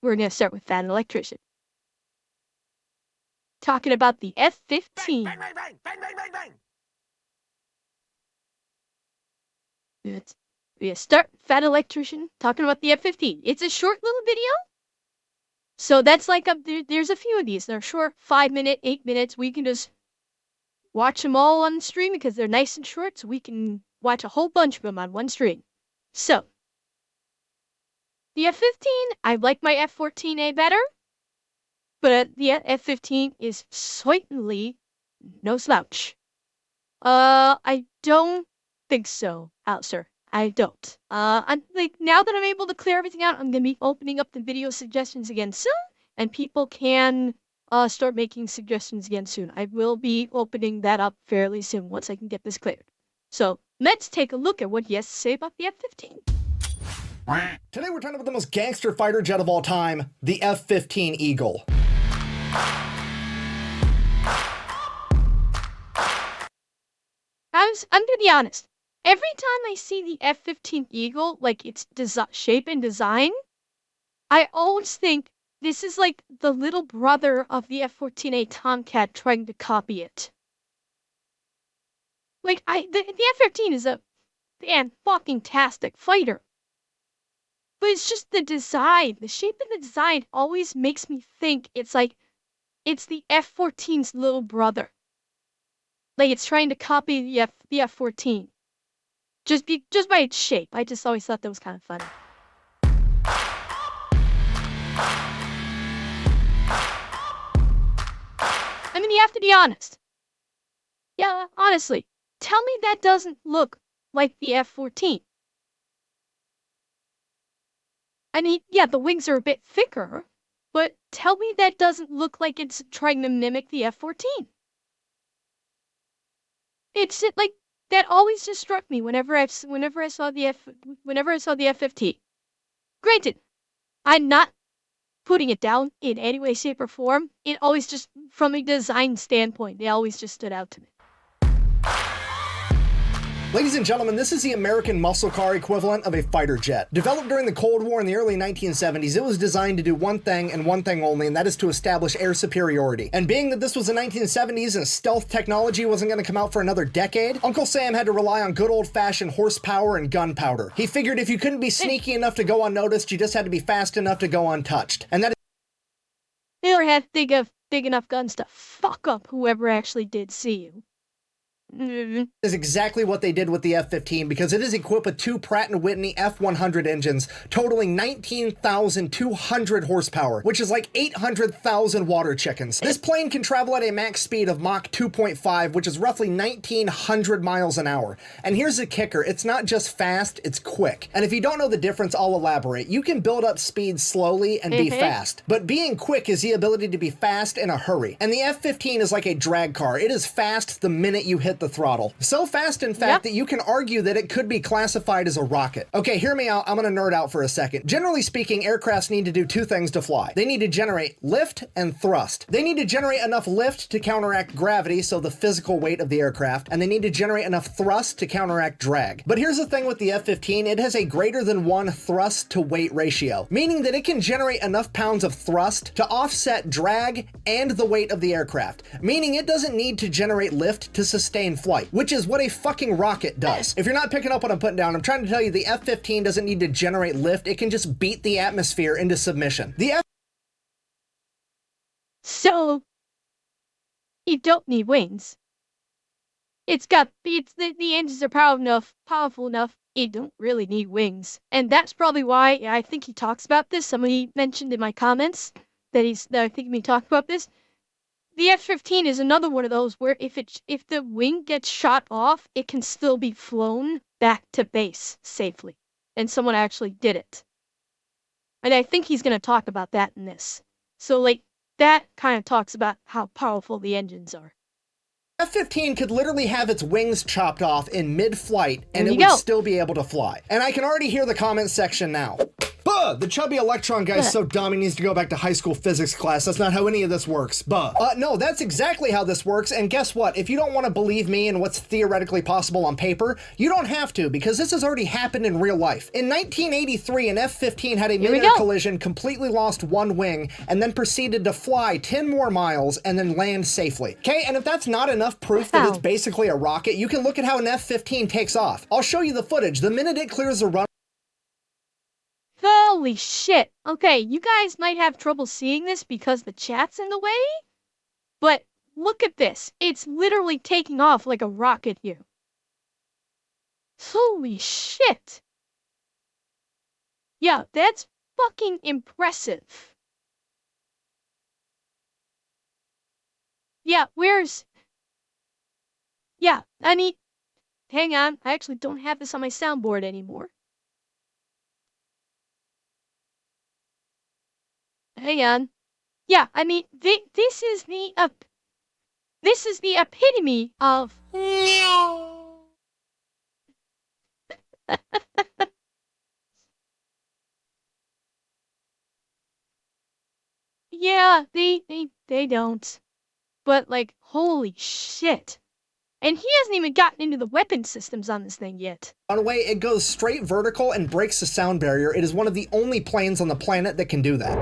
we're going to start with Fat Electrician. Talking about the F-15. Bang, bang, bang, bang, bang, bang, bang. We start Fat Electrician talking about the F-15. It's a short little video. So that's like, there's a few of these. They're short, 5 minutes, 8 minutes. We can just watch them all on the stream because they're nice and short. So we can watch a whole bunch of them on one stream. So, the F-15, I like my F-14A better. But the F-15 is certainly no slouch. I don't think so, sir. I don't. I'm like, now that I'm able to clear everything out, I'm gonna be opening up the video suggestions again soon, and people can start making suggestions again soon. I will be opening that up fairly soon once I can get this cleared. So let's take a look at what he has to say about the F-15. Today we're talking about the most gangster fighter jet of all time, the F-15 Eagle. I'm gonna be honest. Every time I see the F-15 Eagle, like its shape and design, I always think this is like the little brother of the F-14A Tomcat trying to copy it. Like, the F-15 is a fucking tastic fighter. But it's just the design, the shape of the design always makes me think it's like, it's the F-14's little brother. Like it's trying to copy the F-14. Just by its shape. I just always thought that was kind of funny. I mean, you have to be honest. Yeah, honestly. Tell me that doesn't look like the F-14. I mean, yeah, the wings are a bit thicker, but tell me that doesn't look like it's trying to mimic the F-14. It's like that always just struck me whenever I saw the F-15. Granted, I'm not putting it down in any way, shape, or form. It always just, from a design standpoint, they always just stood out to me. Ladies and gentlemen, this is the American muscle car equivalent of a fighter jet. Developed during the Cold War in the early 1970s, it was designed to do one thing and one thing only, and that is to establish air superiority. And being that this was the 1970s and stealth technology wasn't going to come out for another decade, Uncle Sam had to rely on good old-fashioned horsepower and gunpowder. He figured if you couldn't be sneaky enough to go unnoticed, you just had to be fast enough to go untouched. And that They never had big enough guns to fuck up whoever actually did see you. is exactly what they did with the F-15 because it is equipped with two Pratt & Whitney F-100 engines totaling 19,200 horsepower, which is like 800,000 water chickens. This plane can travel at a max speed of Mach 2.5, which is roughly 1,900 miles an hour. And here's the kicker, it's not just fast, it's quick. And if you don't know the difference, I'll elaborate. You can build up speed slowly and be fast, but being quick is the ability to be fast in a hurry. And the F-15 is like a drag car. It is fast the minute you hit the throttle. So fast, in fact, that you can argue that it could be classified as a rocket. Okay, hear me out. I'm gonna nerd out for a second. Generally speaking, aircrafts need to do two things to fly. They need to generate lift and thrust. They need to generate enough lift to counteract gravity, so the physical weight of the aircraft, and they need to generate enough thrust to counteract drag. But here's the thing with the F-15, it has a greater than 1 thrust to weight ratio, meaning that it can generate enough pounds of thrust to offset drag and the weight of the aircraft, meaning it doesn't need to generate lift to sustain flight, which is what a fucking rocket does. If you're not picking up what I'm putting down, I'm trying to tell you the F-15 doesn't need to generate lift, it can just beat the atmosphere into submission. So, you don't need wings. The engines are powerful enough, it don't really need wings. And that's probably why I think he talks about this. Somebody mentioned in my comments that I think he talked about this. The F-15 is another one of those where if the wing gets shot off, it can still be flown back to base safely. And someone actually did it. And I think he's going to talk about that in this. So, like, that kind of talks about how powerful the engines are. F-15 could literally have its wings chopped off in mid-flight and it would still be able to fly. And I can already hear the comment section now. Buh! The chubby electron guy's so dumb he needs to go back to high school physics class. That's not how any of this works. Buh. No, that's exactly how this works, and guess what? If you don't want to believe me and what's theoretically possible on paper, you don't have to, because this has already happened in real life. In 1983, an F-15 had a mid-air collision, completely lost one wing, and then proceeded to fly 10 more miles and then land safely. Okay, and if that's not enough proof that it's basically a rocket, you can look at how an F-15 takes off. I'll show you the footage. The minute it clears the run. Holy shit. Okay, you guys might have trouble seeing this because the chat's in the way, but look at this. It's literally taking off like a rocket here. Holy shit. Yeah, that's fucking impressive. Yeah, Yeah, I need... Hang on, I actually don't have this on my soundboard anymore. Hang on. Yeah, I mean, this is the epitome of... Yeah, they don't. But, like, holy shit. And he hasn't even gotten into the weapon systems on this thing yet. Runway, it goes straight vertical and breaks the sound barrier. It is one of the only planes on the planet that can do that.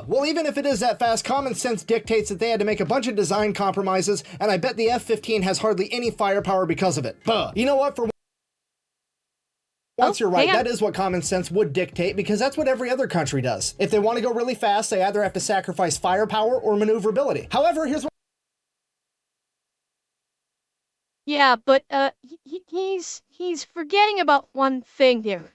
Well, even if it is that fast, common sense dictates that they had to make a bunch of design compromises, and I bet the F-15 has hardly any firepower because of it. You know what? For once you're right, that is what common sense would dictate, because that's what every other country does. If they want to go really fast, they either have to sacrifice firepower or maneuverability. However, here's what... Yeah, but he's forgetting about one thing there.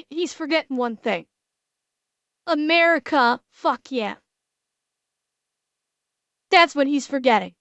He's forgetting one thing. America, fuck yeah. That's what he's forgetting.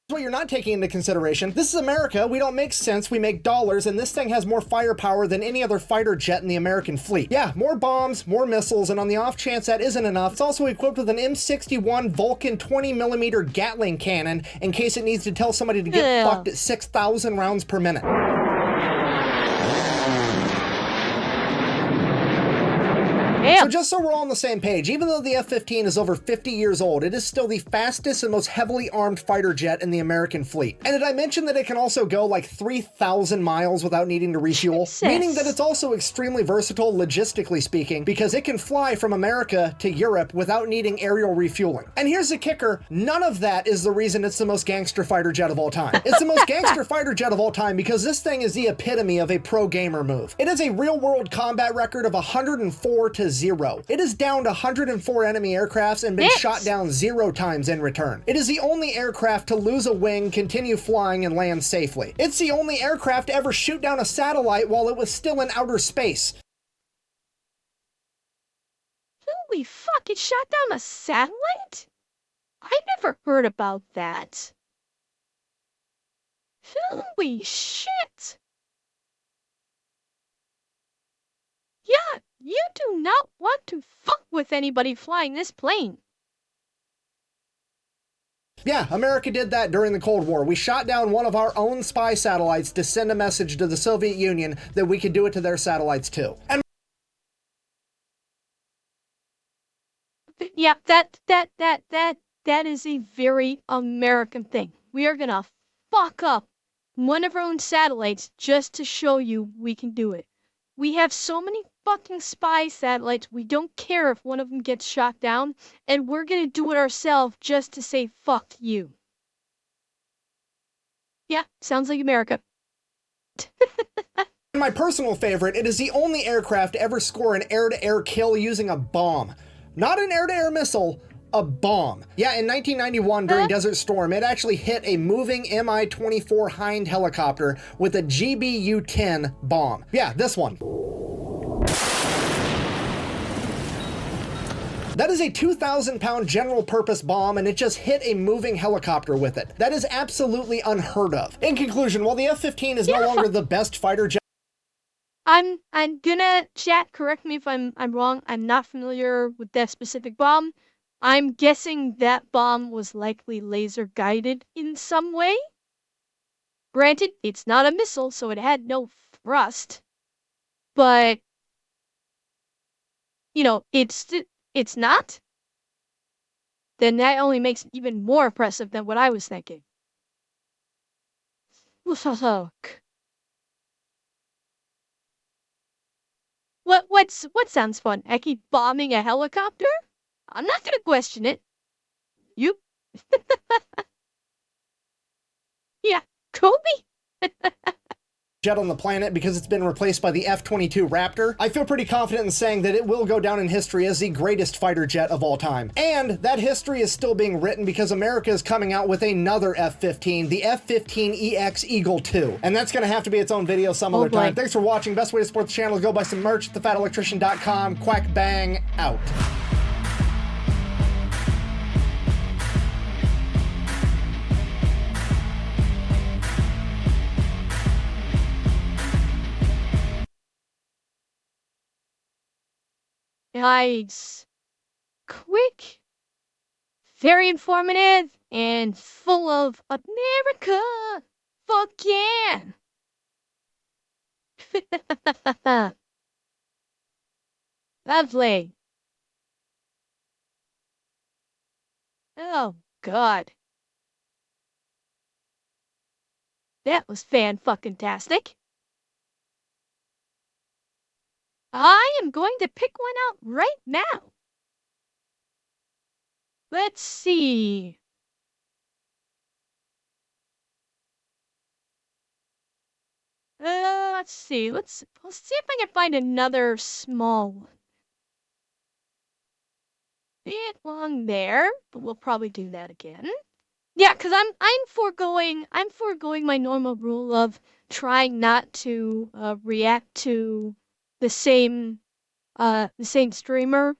What you're not taking into consideration, this is America, we don't make cents, we make dollars, and this thing has more firepower than any other fighter jet in the American fleet. Yeah, more bombs, more missiles, and on the off chance that isn't enough, it's also equipped with an M61 Vulcan 20mm Gatling cannon in case it needs to tell somebody to get fucked at 6,000 rounds per minute. So just so we're all on the same page, even though the F-15 is over 50 years old, it is still the fastest and most heavily armed fighter jet in the American fleet. And did I mention that it can also go like 3,000 miles without needing to refuel? Meaning that it's also extremely versatile logistically speaking, because it can fly from America to Europe without needing aerial refueling. And here's the kicker, none of that is the reason it's the most gangster fighter jet of all time. It's the most gangster fighter jet of all time because this thing is the epitome of a pro gamer move. It has a real-world combat record of 104-0. It is downed 104 enemy aircrafts and been shot down 0 times in return. It is the only aircraft to lose a wing, continue flying, and land safely. It's the only aircraft to ever shoot down a satellite while it was still in outer space. Holy fuck, it shot down a satellite? I never heard about that. Holy shit! Yeah, you do not want to fuck with anybody flying this plane. Yeah, America did that during the Cold War. We shot down one of our own spy satellites to send a message to the Soviet Union that we could do it to their satellites too. And yeah, that is a very American thing. We are gonna fuck up one of our own satellites just to show you we can do it. We have so many fucking spy satellites, we don't care if one of them gets shot down, and we're gonna do it ourselves just to say fuck you. Yeah, sounds like America. My personal favorite, it is the only aircraft to ever score an air-to-air kill using a bomb. Not an air-to-air missile, a bomb. Yeah, in 1991 during Desert Storm, it actually hit a moving Mi-24 Hind helicopter with a GBU-10 bomb. Yeah, this one. That is a 2,000-pound general-purpose bomb, and it just hit a moving helicopter with it. That is absolutely unheard of. In conclusion, while the F-15 is no longer the best fighter jet I'm gonna chat, correct me if I'm wrong. I'm not familiar with that specific bomb. I'm guessing that bomb was likely laser guided in some way. Granted, it's not a missile, so it had no thrust, but it's not. Then that only makes it even more impressive than what I was thinking. What sounds fun? Eki bombing a helicopter? I'm not gonna question it. You yeah, Kobe? jet on the planet because it's been replaced by the F-22 Raptor, I feel pretty confident in saying that it will go down in history as the greatest fighter jet of all time. And that history is still being written because America is coming out with another F-15, the F-15EX Eagle II. And that's going to have to be its own video some other time. Thanks for watching. Best way to support the channel is go buy some merch at thefatelectrician.com. Quack bang out. Nice. Quick, very informative, and full of America. Fuck yeah. Lovely. Oh, God. That was fan-fucking-tastic. I am going to pick one out right now. Let's see. Let's see. Let's see if I can find another small one. Bit long there, but we'll probably do that again. Yeah, because I'm foregoing my normal rule of trying not to react to the same streamer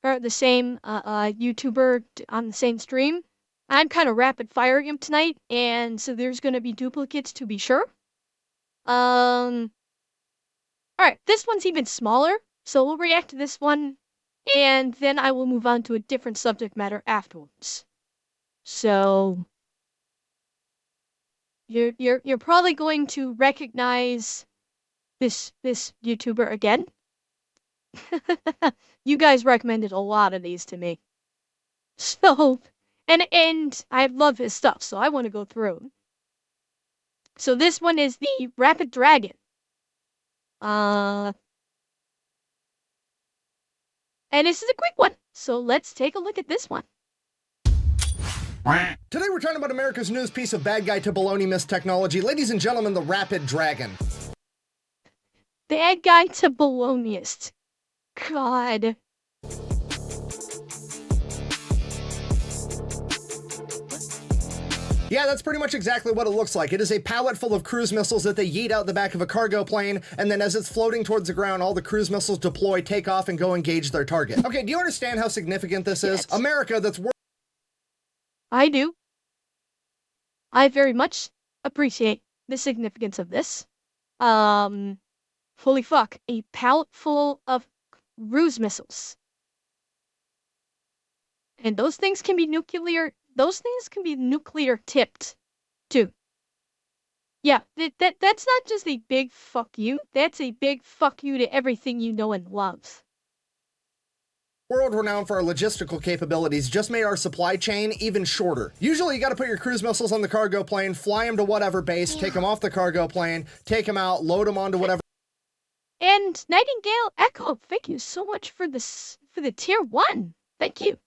or the same YouTuber on the same stream. I'm kind of rapid firing him tonight, and so there's gonna be duplicates to be sure. All right, this one's even smaller, so we'll react to this one, and then I will move on to a different subject matter afterwards. So you're probably going to recognize this YouTuber again. You guys recommended a lot of these to me. So and I love his stuff, so I want to go through. So this one is the Rapid Dragon. And this is a quick one. So let's take a look at this one. Today we're talking about America's newest piece of bad guy to baloney mist technology. Ladies and gentlemen, the Rapid Dragon. Bad guy to baloneyist. God. Yeah, that's pretty much exactly what it looks like. It is a pallet full of cruise missiles that they yeet out the back of a cargo plane, and then as it's floating towards the ground, all the cruise missiles deploy, take off, and go engage their target. Okay, do you understand how significant this is? America, that's... I do. I very much appreciate the significance of this. Holy fuck, a pallet full of cruise missiles. And those things can be nuclear tipped too. Yeah, that's not just a big fuck you, that's a big fuck you to everything you know and love. World renowned for our logistical capabilities just made our supply chain even shorter. Usually you gotta put your cruise missiles on the cargo plane, fly them to whatever base, take them off the cargo plane, take them out, load them onto whatever. And Nightingale Echo, thank you so much for the tier 1. Thank you.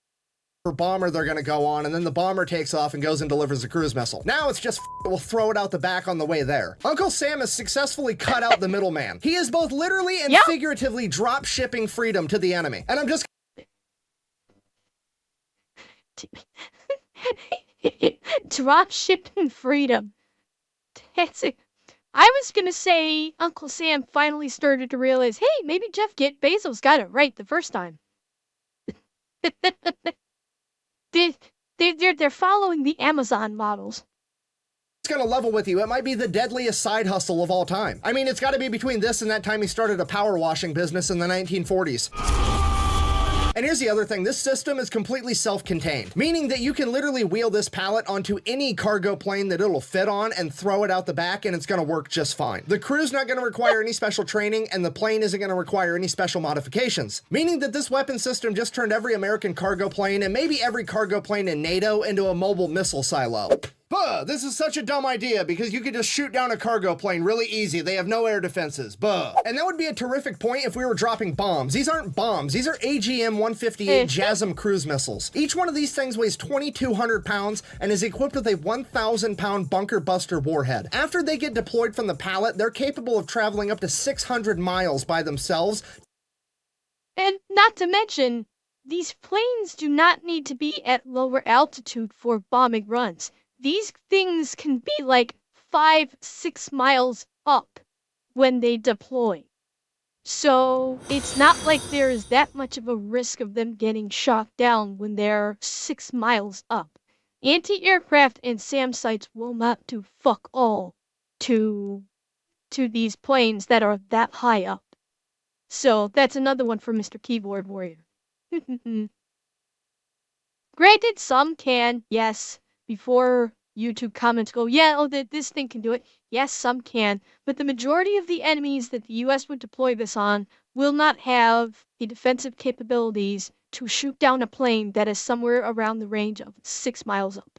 Bomber they're gonna go on, and then the bomber takes off and goes and delivers a cruise missile. Now it's just we'll throw it out the back on the way there. Uncle Sam has successfully cut out the middleman. He is both literally and figuratively drop shipping freedom to the enemy. And I'm just drop shipping freedom. That's it. I was gonna say Uncle Sam finally started to realize, hey, maybe Jeff Bezos got it right the first time. They're following the Amazon models. gonna level with you, it might be the deadliest side hustle of all time. I mean, it's gotta be between this and that time he started a power washing business in the 1940s. And here's the other thing, this system is completely self-contained, meaning that you can literally wheel this pallet onto any cargo plane that it'll fit on and throw it out the back and it's gonna work just fine. The crew's not gonna require any special training and the plane isn't gonna require any special modifications, meaning that this weapon system just turned every American cargo plane and maybe every cargo plane in NATO into a mobile missile silo. Buh, this is such a dumb idea because you could just shoot down a cargo plane really easy. They have no air defenses. Buh. And that would be a terrific point if we were dropping bombs. These aren't bombs. These are AGM-158 JASSM cruise missiles. Each one of these things weighs 2,200 pounds and is equipped with a 1,000-pound bunker buster warhead. After they get deployed from the pallet, they're capable of traveling up to 600 miles by themselves. And not to mention, these planes do not need to be at lower altitude for bombing runs. These things can be like 5-6 miles up when they deploy. So it's not like there is that much of a risk of them getting shot down when they're 6 miles up. Anti-aircraft and SAM sites will not do fuck all to these planes that are that high up. So that's another one for Mr. Keyboard Warrior. Granted, some can, yes. Before YouTube comments go, yeah, oh, this thing can do it. Yes, some can, but the majority of the enemies that the US would deploy this on will not have the defensive capabilities to shoot down a plane that is somewhere around the range of 6 miles up.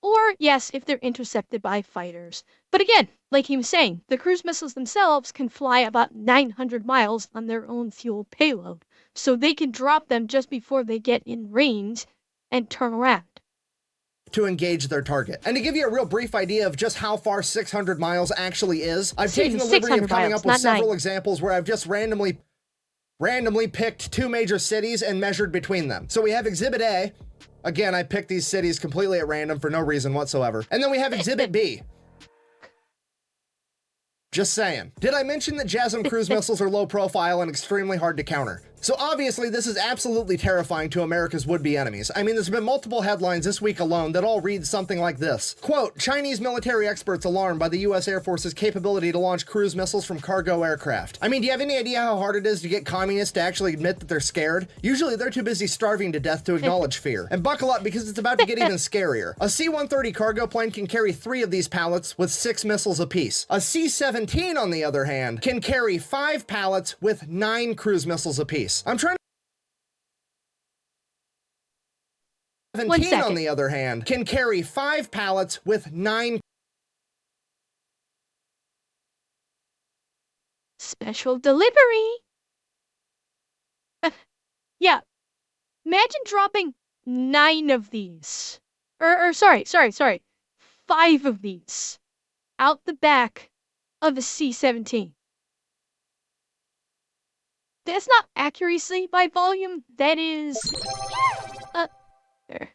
Or, yes, if they're intercepted by fighters. But again, like he was saying, the cruise missiles themselves can fly about 900 miles on their own fuel payload, so they can drop them just before they get in range and turn around to engage their target. And to give you a real brief idea of just how far 600 miles actually is, I've taken the liberty of coming up with several examples where I've just randomly picked two major cities and measured between them. So we have Exhibit A. Again, I picked these cities completely at random for no reason whatsoever. And then we have Exhibit B. Just saying. Did I mention that JASSM cruise missiles are low profile and extremely hard to counter? So obviously this is absolutely terrifying to America's would-be enemies. I mean, there's been multiple headlines this week alone that all read something like this. Quote, Chinese military experts alarmed by the US Air Force's capability to launch cruise missiles from cargo aircraft. I mean, do you have any idea how hard it is to get communists to actually admit that they're scared? Usually they're too busy starving to death to acknowledge fear. And buckle up because it's about to get even scarier. A C-130 cargo plane can carry 3 of these pallets with 6 missiles apiece. A C-17, on the other hand, can carry 5 pallets with 9 cruise missiles apiece. I'm trying to... 17, on the other hand, can carry 5 pallets with 9... Special delivery! Yeah. Imagine dropping 9 of these. Sorry. 5 of these out the back of a C-17. That's not accuracy by volume, that is... there.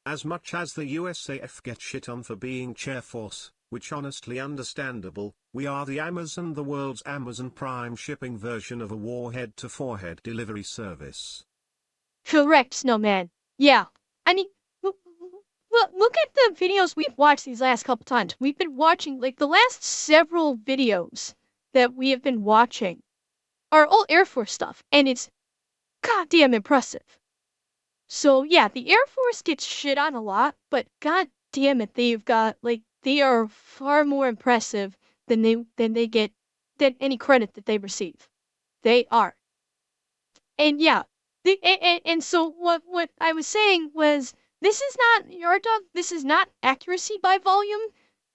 As much as the USAF gets shit on for being chair force, which honestly understandable, we are the Amazon, the world's Amazon Prime shipping version of a warhead to forehead delivery service. Correct, Snowman. Yeah. I mean, look at the videos we've watched these last couple times. We've been watching, like, the last several videos that we have been watching are all Air Force stuff, and it's goddamn impressive. So yeah, the Air Force gets shit on a lot, but god damn it, they've got, like, they are far more impressive than any credit that they receive. They are. And yeah, and so what I was saying was, this is not Yard Dog, this is not accuracy by volume,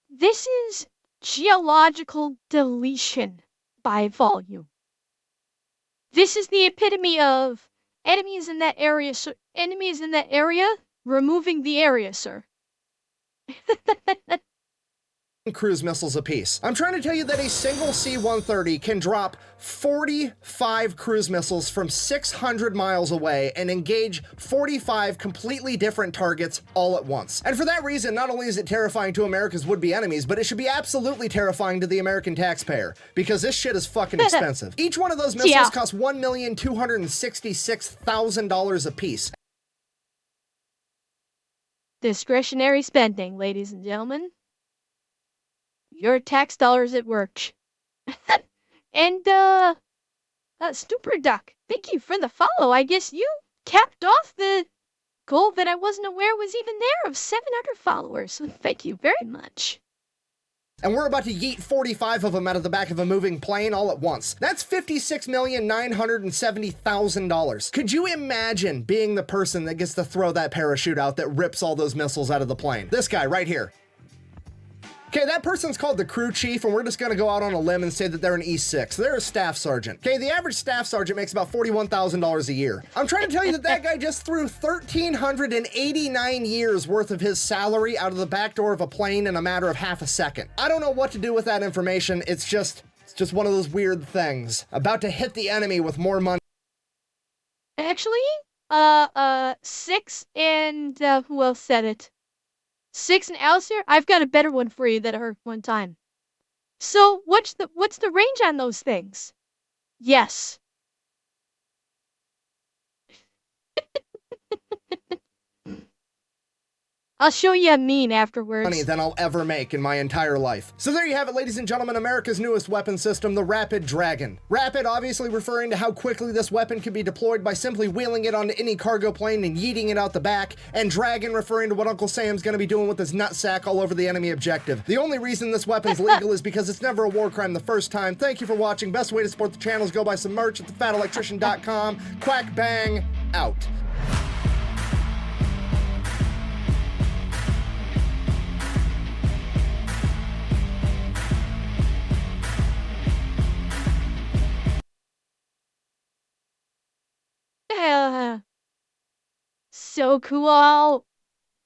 this is geological deletion by volume. This is the epitome of enemies in that area, removing the area, sir. Cruise missiles apiece. I'm trying to tell you that a single C-130 can drop 45 cruise missiles from 600 miles away and engage 45 completely different targets all at once. And for that reason, not only is it terrifying to America's would-be enemies, but it should be absolutely terrifying to the American taxpayer, because this shit is fucking expensive. Each one of those missiles costs $1,266,000 apiece. Discretionary spending, ladies and gentlemen. Your tax dollars at work. And, Stupor Duck, thank you for the follow. I guess you capped off the goal that I wasn't aware was even there of 700 followers. So thank you very much. And we're about to yeet 45 of them out of the back of a moving plane all at once. That's $56,970,000. Could you imagine being the person that gets to throw that parachute out that rips all those missiles out of the plane? This guy right here. Okay, that person's called the crew chief, and we're just gonna go out on a limb and say that they're an E6. They're a staff sergeant. Okay, the average staff sergeant makes about $41,000 a year. I'm trying to tell you that that guy just threw 1,389 years worth of his salary out of the back door of a plane in a matter of half a second. I don't know what to do with that information. It's just one of those weird things. About to hit the enemy with more money. Actually, Six and, who else said it? Six and Alistair, I've got a better one for you that I heard one time. So, what's the range on those things? Yes. I'll show you a meme afterwards. Money than I'll ever make in my entire life. So there you have it, ladies and gentlemen, America's newest weapon system, the Rapid Dragon. Rapid obviously referring to how quickly this weapon can be deployed by simply wheeling it onto any cargo plane and yeeting it out the back, and Dragon referring to what Uncle Sam's gonna be doing with his nutsack all over the enemy objective. The only reason this weapon's legal is because it's never a war crime the first time. Thank you for watching. Best way to support the channel is go buy some merch at thefatelectrician.com. Quack bang, out. So cool.